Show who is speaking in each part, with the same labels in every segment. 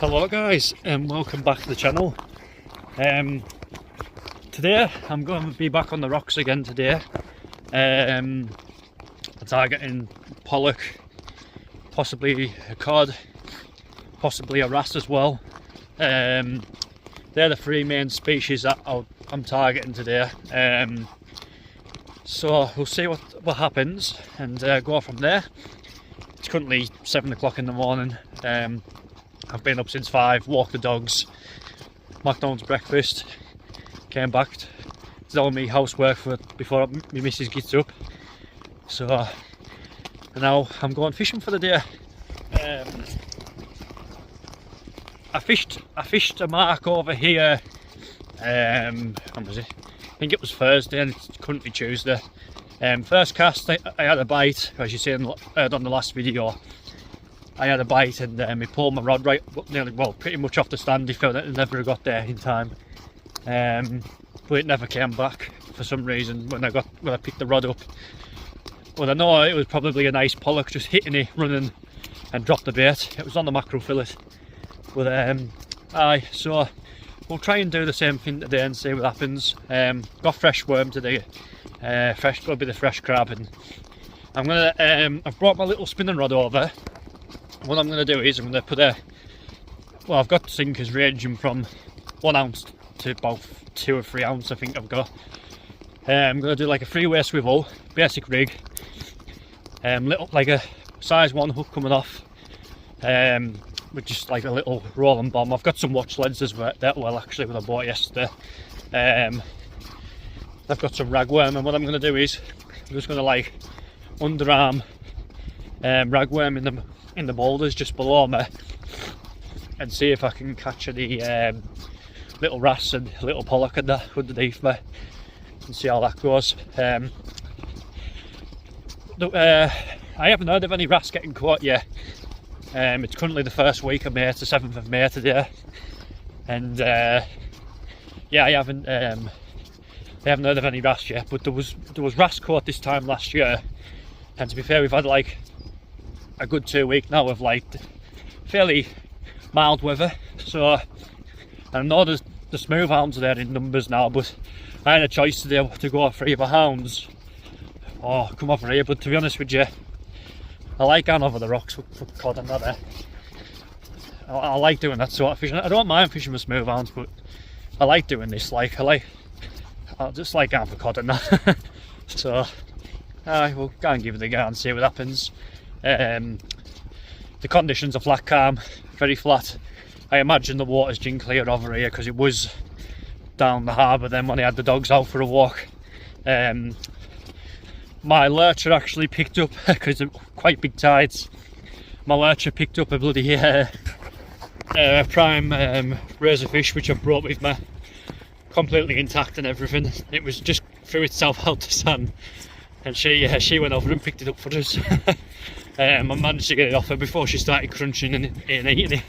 Speaker 1: Hello guys, and welcome back to the channel. Today I'm going to be back on the rocks again today. I'm targeting pollock, possibly a cod, possibly a wrasse as well. They're the three main species that I'm targeting today. So we'll see what happens and go from there. It's currently 7 o'clock in the morning. I've been up since 5, walked the dogs, McDonald's breakfast, came back to do my housework before my missus gets up. So now I'm going fishing for the day. I fished a mark over here. When was it? I think it was Thursday and it's currently Tuesday. First cast I had a bite, as you seen on the last video. I had a bite and he pulled my rod right nearly, well, pretty much off the stand. He felt it never got there in time, but it never came back for some reason when I picked the rod up. But I know it was probably a nice pollock just hitting it, running, and dropped the bait. It was on the mackerel fillet. But so we'll try and do the same thing today and see what happens. Got fresh worm today, will be the fresh crab, and I'm gonna I've brought my little spinning rod over. What I'm going to do is I'm going to put I've got sinkers ranging from 1 ounce to about 2 or 3 ounce I think I've got. I'm going to do like a 3-way swivel, basic rig, little like a size 1 hook coming off, with just like a little rolling bomb. I've got some watch lenses well actually that I bought yesterday. I've got some ragworm, and what I'm going to do is I'm just going to like underarm ragworm in the boulders just below me and see if I can catch any little wrasse and little pollock and that underneath me and see how that goes. I haven't heard of any wrasse getting caught yet. It's currently the first week of May, it's the 7th of May today, and yeah, I haven't heard of any wrasse yet, but there was wrasse caught this time last year, and to be fair, we've had like a good 2 weeks now of like fairly mild weather. So I know the smooth hounds are there in numbers now, but I had a choice today to go for either hounds or come over here. But to be honest with you, I like going over the rocks for cod and that. I like doing that sort of fishing. I don't mind fishing with smooth hounds, but I like doing this. I just like going for cod and that. So we'll go and give it a go and see what happens. The conditions are flat calm, very flat. I imagine the water's gin clear over here because it was down the harbour then when I had the dogs out for a walk. My lurcher actually picked up, because of quite big tides, my lurcher picked up a bloody prime razor fish which I've brought with me, completely intact and everything. It was just threw itself out the sand, and she went over and picked it up for us. I managed to get it off her before she started crunching and eating it.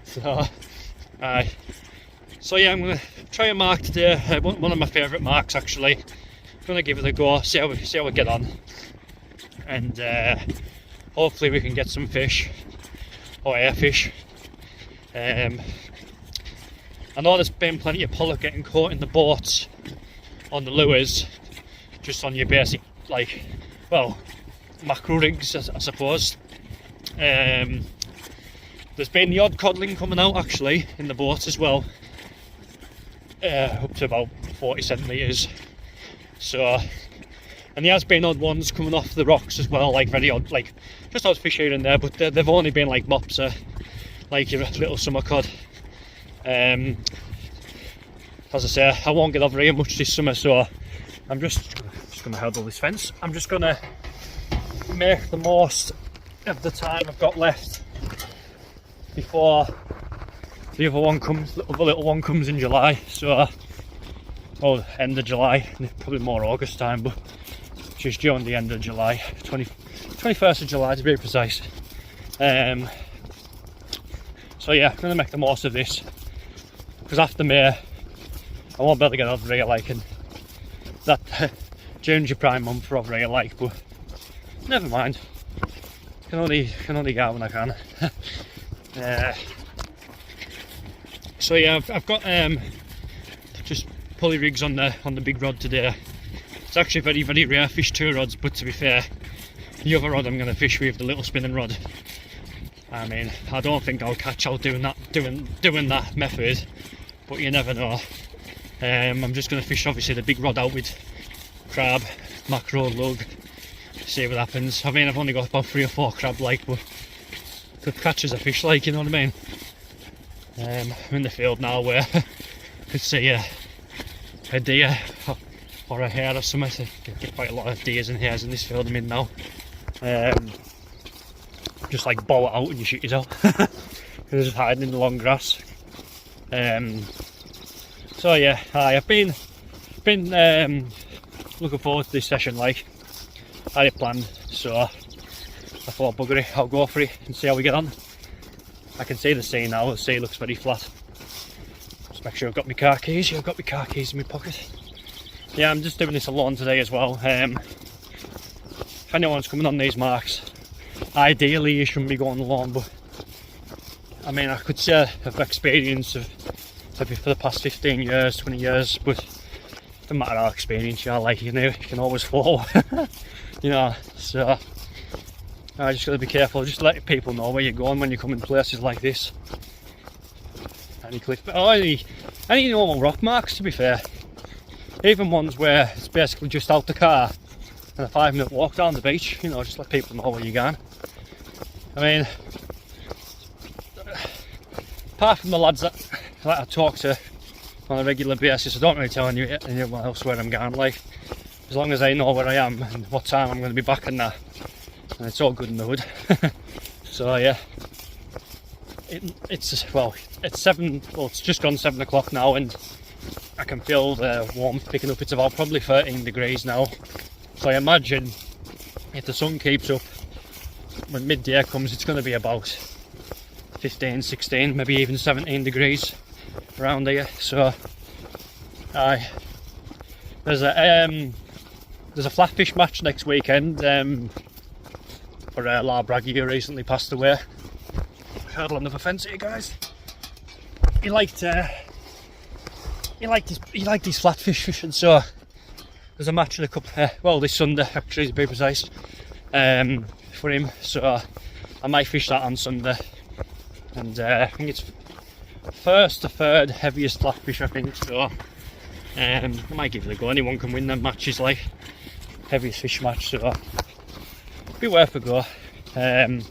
Speaker 1: So yeah, I'm going to try a mark today, one of my favourite marks actually. I'm going to give it a go, see how we get on, and hopefully we can get some fish, or airfish. I know there's been plenty of pollock getting caught in the boats on the lures, just on your basic, like, well, mackerel rigs, I suppose. There's been the odd codling coming out actually in the boat as well, up to about 40 centimetres. So, and there has been odd ones coming off the rocks as well, like very odd, like just odd fish here and there, but they've only been like mopser, like your little summer cod. As I say, I won't get over here much this summer, so I'm just going to hurdle this fence. I'm just going to make the most of the time I've got left before the other little one comes in July. So, end of July, probably more August time, but just during the end of July, 21st of July to be precise. So yeah, I'm going to make the most of this, because after May I won't be able to get over here, like, and that June's your prime month for over here, like, but never mind. Can only go when I can. So yeah, I've got just pulley rigs on the big rod today. It's actually very rare I fish 2 rods, but to be fair, the other rod I'm going to fish with the little spinning rod. I mean, I don't think I'll catch out doing that method, but you never know. I'm just going to fish obviously the big rod out with crab, mackerel, lug, see what happens. I mean, I've only got about 3 or 4 crab like, but the catches a fish like, you know what I mean. I'm in the field now where I could see a deer or a hare or something. I get quite a lot of deers and hares in this field I'm in now. Just like bow it out and you shoot yourself. They're just hiding in the long grass. So yeah, I've been looking forward to this session. Like, I had it planned, so I thought, bugger it, I'll go for it and see how we get on. I can see the sea now. The sea looks very flat. Just make sure I've got my car keys. Yeah, I've got my car keys in my pocket. Yeah, I'm just doing this alone today as well. If anyone's coming on these marks, ideally you shouldn't be going alone, but I mean, I could say I've experience of maybe for the past 15 years, 20 years, but it doesn't matter how experienced you are, like, you know, you can always follow. You know, so I just gotta be careful, just let people know where you're going when you come in places like this. Any cliff, or any normal rock marks, to be fair. Even ones where it's basically just out the car and a 5-minute walk down the beach, you know, just let people know where you're going. I mean, apart from the lads that I talk to on a regular basis, I don't really tell anyone else where I'm going. Like, as long as I know where I am and what time I'm going to be back in that, and it's all good in the hood. So yeah, it's 7. Well, it's just gone 7 o'clock now, and I can feel the warmth picking up. It's about probably 13 degrees now. So I imagine if the sun keeps up, when midday comes, it's going to be about 15, 16, maybe even 17 degrees around here. So there's a flatfish match next weekend for La Braggy, who recently passed away. Hurdle under the fence here, guys. He liked his flatfish fishing, so there's a match in a couple. Well, this Sunday, actually, to be precise, for him. So I might fish that on Sunday, and I think it's first to third heaviest flatfish, I think. So I might give it a go. Anyone can win them matches, like heaviest fish match. So be worth a go. I'm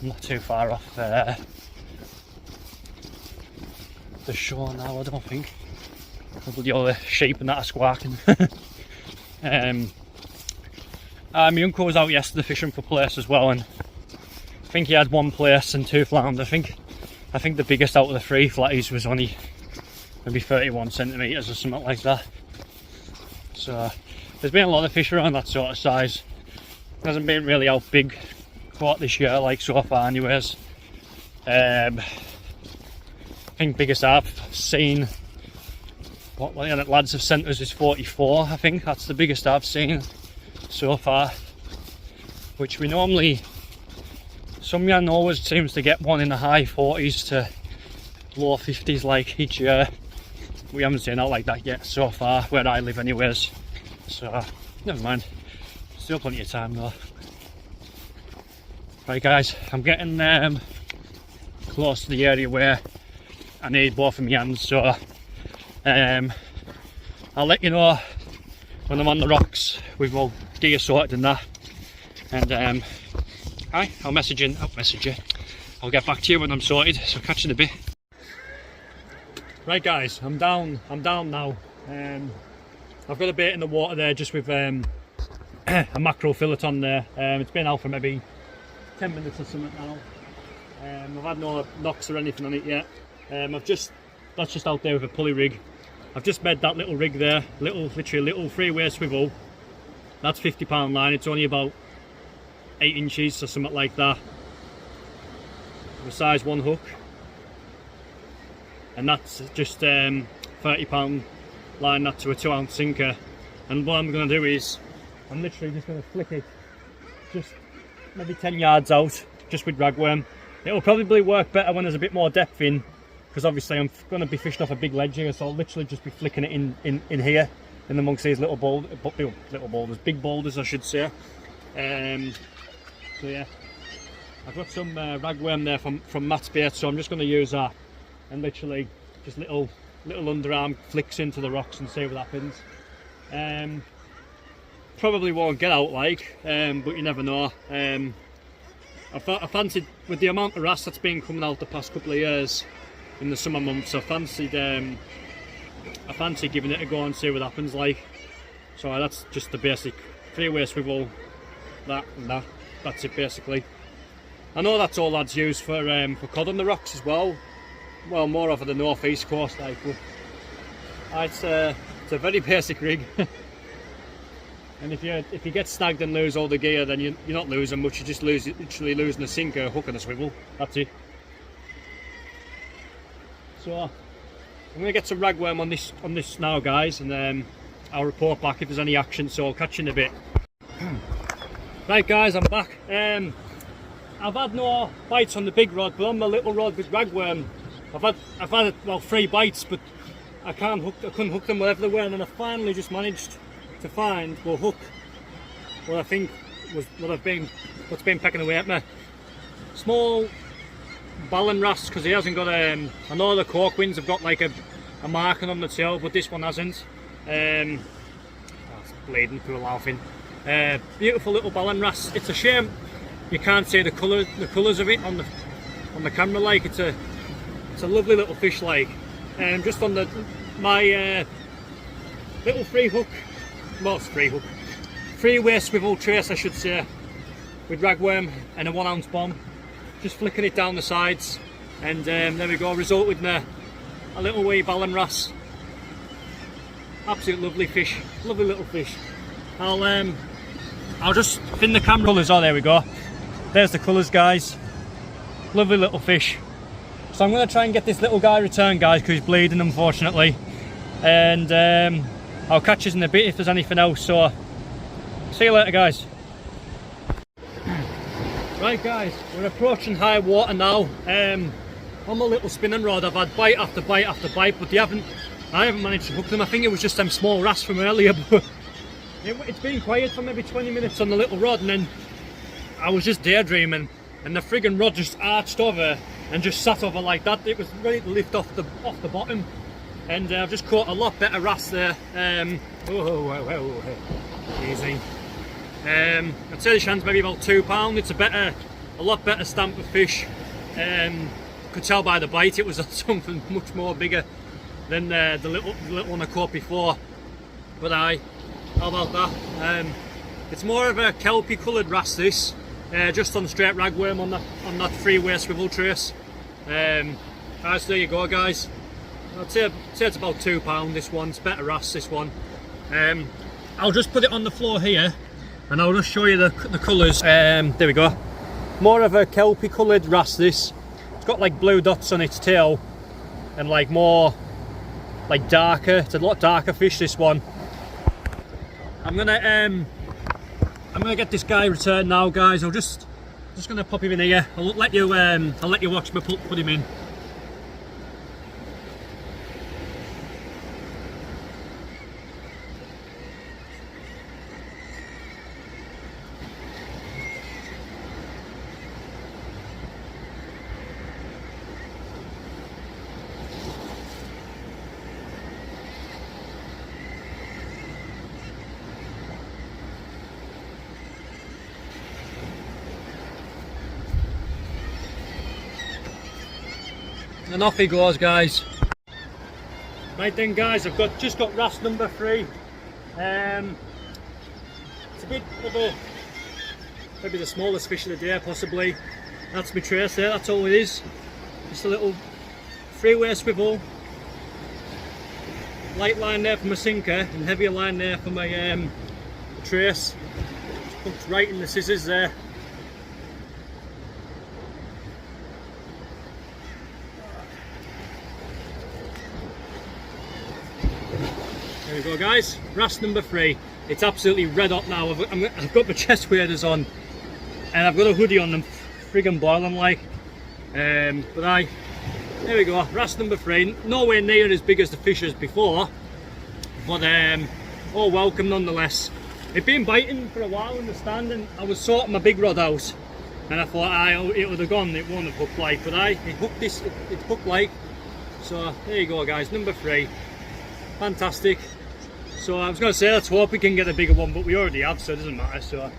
Speaker 1: not too far off the shore now, I don't think. Probably all the sheep and that are squawking. My uncle was out yesterday fishing for plaice as well, and I think he had 1 plaice and 2 flounder. I think the biggest out of the 3 flatties was only maybe 31 centimetres or something like that. So there's been a lot of fish around that sort of size. It hasn't been really out big caught this year, like, so far anyways. I think biggest I've seen, what the lads have sent us, is 44. I think that's the biggest I've seen so far, which we normally, some year always seems to get one in the high 40s to low 50s like each year. We haven't seen out like that yet so far where I live anyways, so never mind, still plenty of time though. Right guys, I'm getting close to the area where I need both of my hands, so I'll let you know when I'm on the rocks with all gear sorted and that, and I'll message you. I'll get back to you when I'm sorted, so catch you in a bit. Right guys, I'm down now. I've got a bait in the water there just with a mackerel fillet on there. It's been out for maybe 10 minutes or something now. I've had no knocks or anything on it yet. That's just out there with a pulley rig. I've just made that little rig there, literally little 3-way swivel. That's £50 line. It's only about 8 inches or something like that. A size 1 hook, and that's just £30 line that to a 2-ounce sinker. And what I'm going to do is I'm literally just going to flick it just maybe 10 yards out, just with ragworm. It'll probably work better when there's a bit more depth in, because obviously I'm going to be fishing off a big ledge here, so I'll literally just be flicking it in here, in amongst these big boulders I should say. So yeah, I've got some ragworm there from Matt's bait, so I'm just going to use that and literally just little underarm flicks into the rocks and see what happens. Probably won't get out but you never know. I fancied, with the amount of wrasse that's been coming out the past couple of years in the summer months, I fancy giving it a go and see what happens So that's just the basic 3-way swivel, that and that. That's it basically. I know that's all lads use for cod on the rocks as well. Well, more over the northeast coast but it's a very basic rig. And if you get snagged and lose all the gear, then you're not losing much. You just literally losing a sinker, a hook and a swivel. That's it. So I'm going to get some ragworm on this now, guys, and I'll report back if there's any action. So I'll catch you in a bit. Right, guys, I'm back. I've had no bites on the big rod, but on my little rod with ragworm, I've had well 3 bites, but I couldn't hook them everywhere, and then I finally just managed to find hook what I think was what's been pecking away at me. Small ballan wrasse, because he hasn't got I know the corkwins have got like a marking on the tail, but this one hasn't. It's bleeding through laughing. Beautiful little ballan wrasse. It's a shame you can't see the colours of it on the camera. It's a lovely little fish. Just on my little free hook. Well, it's free hook. 3-way swivel trace, I should say, with ragworm and a 1 ounce bomb. Just flicking it down the sides, and there we go. Result with a little wee ballan wrasse. Absolute lovely fish, lovely little fish. I'll just thin the camera. Colours. Oh, there we go. There's the colours, guys. Lovely little fish. So I'm going to try and get this little guy returned, guys, because he's bleeding, unfortunately. And I'll catch you in a bit if there's anything else. So see you later, guys. Right, guys, we're approaching high water now. On my little spinning rod, I've had bite after bite after bite, but I haven't managed to hook them. I think it was just them small wrasse from earlier, but it's been quiet for maybe 20 minutes on the little rod, and then I was just daydreaming, and the friggin' rod just arched over and just sat over like that. It was ready to lift off the bottom, and I've just caught a lot better wrasse there. Easy. I'd say the shan's maybe about £2. It's a lot better stamp of fish. Could tell by the bite it was something much more bigger than the little one I caught before. But how about that? It's more of a kelpie coloured wrasse, this, just on straight ragworm on that 3-way swivel trace. So there you go, guys. I'd say it's about £2. This one, it's better wrasse, this one. I'll just put it on the floor here, and I'll just show you the colours. There we go. More of a kelpie coloured wrasse, this. It's got like blue dots on its tail, and more darker. It's a lot darker fish, this one. I'm gonna get this guy returned now, guys. I'm just gonna pop him in here. I'll let you watch me put him in. And off he goes, guys. Right then, guys, I've just got wrasse number 3. It's a bit of maybe the smallest fish of the day, possibly. That's my trace there. That's all it is. Just a little 3-way swivel. Light line there for my sinker, and heavier line there for my trace. Just hooked right in the scissors there. There we go, guys. Wrasse number 3. It's absolutely red hot now. I've got my chest waders on, and I've got a hoodie on them, friggin' boiling But there we go, wrasse number 3. Nowhere near as big as the fish as before, but all welcome nonetheless. It'd been biting for a while in the stand, and I was sorting my big rod out, and I thought it would have gone, it won't have hooked like, but it hooked this, it hooked like. So there you go guys, number 3, fantastic. So I was going to say, let's hope we can get a bigger one, but we already have, so it doesn't matter. So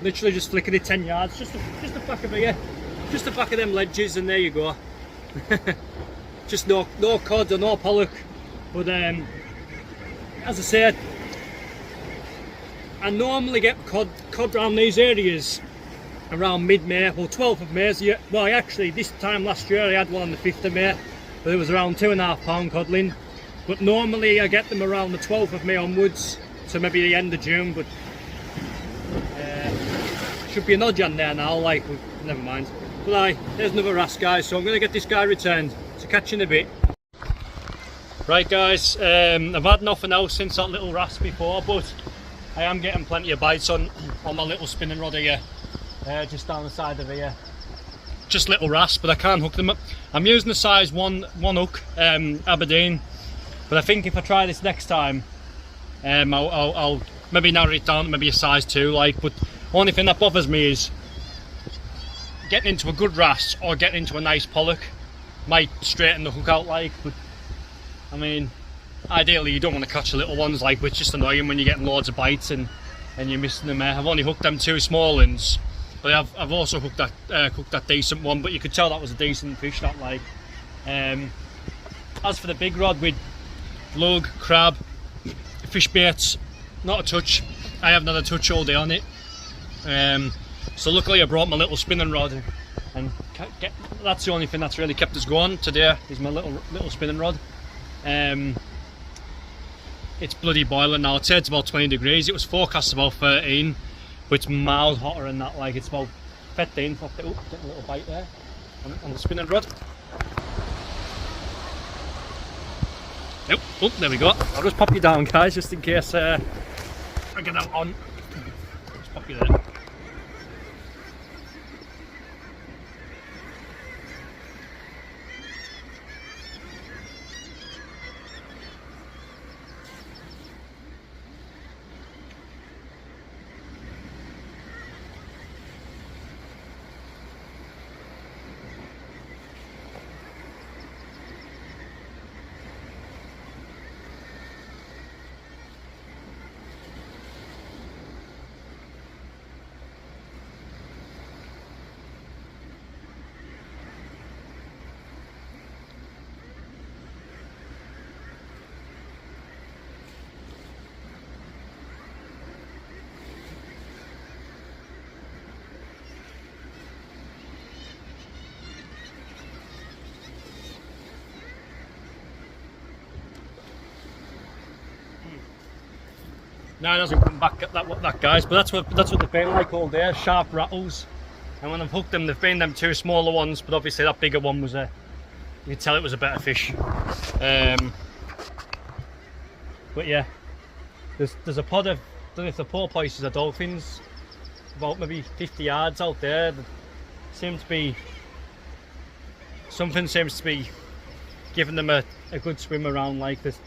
Speaker 1: literally just flicking it 10 yards, just the back of here, just the back of them ledges, and there you go. Just no cod or no pollock, but as I said, I normally get cod around these areas around mid-May, well 12th of May. So well, actually this time last year I had one on the 5th of May, but it was around 2.5 pound codling. But normally I get them around the 12th of May onwards, so maybe the end of June, but should be an odd Jan there now, like, never mind. But there's another wrasse guys, so I'm going to get this guy returned, so catch you in a bit. Right guys, I've had nothing else since that little wrasse before, but I am getting plenty of bites on my little spinning rod here, just down the side of here. Just little wrasse, but I can't hook them up. I'm using the size one hook, Aberdeen, but I think if I try this next time, I'll maybe narrow it down to maybe a size 2, like. But only thing that bothers me is getting into a good wrasse or getting into a nice pollock. Might straighten the hook out, like, but I mean, ideally you don't want to catch the little ones, like, but it's just annoying when you're getting loads of bites and you're missing them. I've only hooked them 2 small ones, but I've also hooked that decent one, but you could tell that was a decent fish, that, like. As for the big rod, with lug, crab, fish baits, not a touch. I haven't had a touch all day on it. So luckily I brought my little spinning rod, and that's the only thing that's really kept us going today, is my little spinning rod. It's bloody boiling now. I'd say it's about 20 degrees. It was forecast about 13, but it's miles hotter than that, like. It's about 15. Oh, getting a little bite there on the spinning rod. Oh, there we go. I'll just pop you down guys, just in case I get out on. Just pop you there. No, it doesn't come back at that guys, but that's what they've been like all day, sharp rattles. And when I've hooked them, they've been them 2 smaller ones, but obviously that bigger one was you could tell it was a better fish. But yeah, there's a pod of, I don't know if the poor places are dolphins, about maybe 50 yards out there. That seem to be, something seems to be giving them a good swim around, like. There's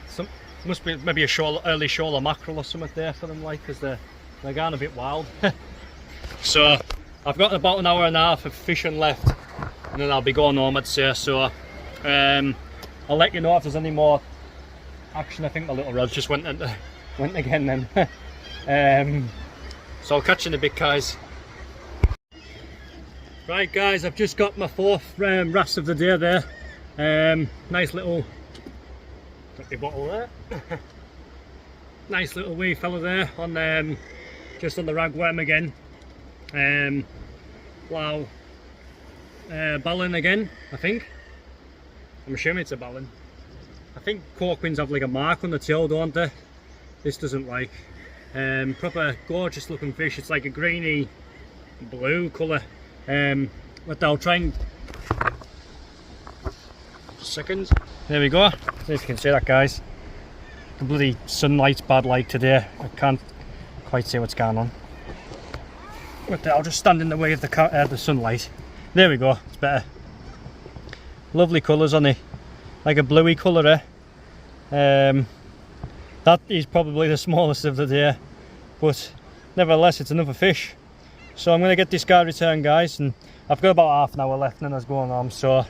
Speaker 1: some, must be maybe a early shoal of mackerel or something there for them, like, because they're going a bit wild. So I've got about an hour and a half of fishing left, and then I'll be going home, I'd say. So I'll let you know if there's any more action. I think my little rods just went again then. So I'll catch you in a bit guys. Right guys, I've just got my 4th wrasse of the day there. Nice little bottle there. Nice little wee fella there on just on the ragworm again. Wow. Ballon again, I think. I'm assuming it's a ballon. I think corkwins have like a mark on the tail, don't they? This doesn't, like. Proper gorgeous looking fish. It's like a greeny blue colour. But I'll try and seconds. There we go. See if you can see that, guys. The bloody sunlight's bad like today. I can't quite see what's going on. I'll just stand in the way of the sunlight. There we go, it's better. Lovely colours on it, like a bluey colour, that is probably the smallest of the day, but nevertheless it's another fish. So I'm going to get this guy returned, guys, and I've got about half an hour left and it's going on. So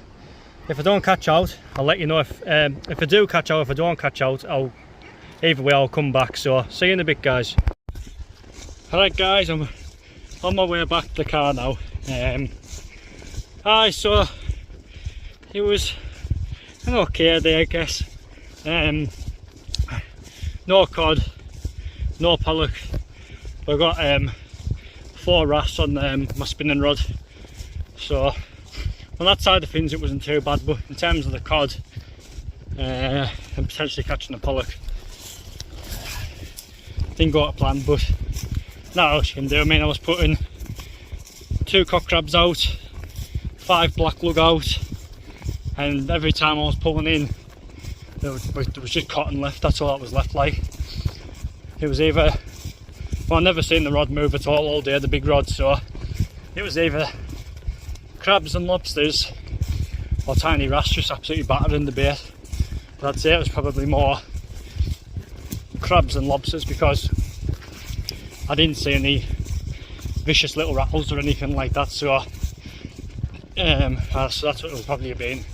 Speaker 1: if I don't catch out, I'll let you know. If I do catch out, if I don't catch out, either way I'll come back. So see you in a bit, guys. Alright guys, I'm on my way back to the car now. So it was an okay day, I guess. No cod, no pollock. I got 4 wrasse on my spinning rod. So on that side of things it wasn't too bad, but in terms of the cod and potentially catching a pollock, didn't go to plan, but not else you can do. I mean, I was putting 2 cock crabs out, 5 black lug out, and every time I was pulling in there was just cotton left. That's all that was left. Like, it was either, well, I've never seen the rod move at all day, the big rod, so it was either crabs and lobsters or tiny wrasse just absolutely battered in the bait. But I'd say it was probably more crabs and lobsters, because I didn't see any vicious little rattles or anything like that, so that's what it would probably have been.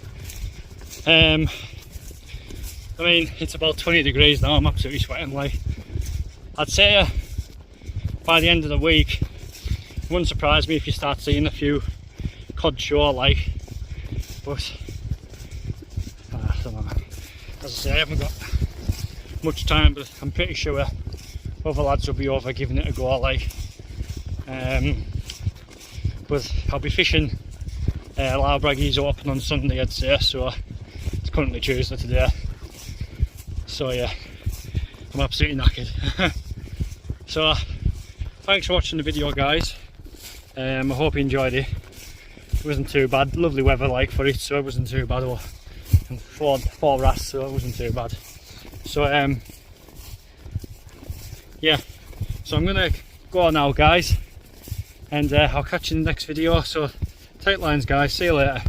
Speaker 1: I mean, it's about 20 degrees now, I'm absolutely sweating. Like, I'd say by the end of the week, it wouldn't surprise me if you start seeing a few cod shore, like, but I don't know. As I say, I haven't got much time, but I'm pretty sure other lads will be over giving it a go, like. But I'll be fishing Braggies open on Sunday, I'd say, so it's currently Tuesday today. So yeah, I'm absolutely knackered. So thanks for watching the video, guys. I hope you enjoyed it. It wasn't too bad, lovely weather like for it, so it wasn't too bad. And four wrasse, so it wasn't too bad. So yeah, so I'm gonna go now, guys, and I'll catch you in the next video. So tight lines, guys, see you later.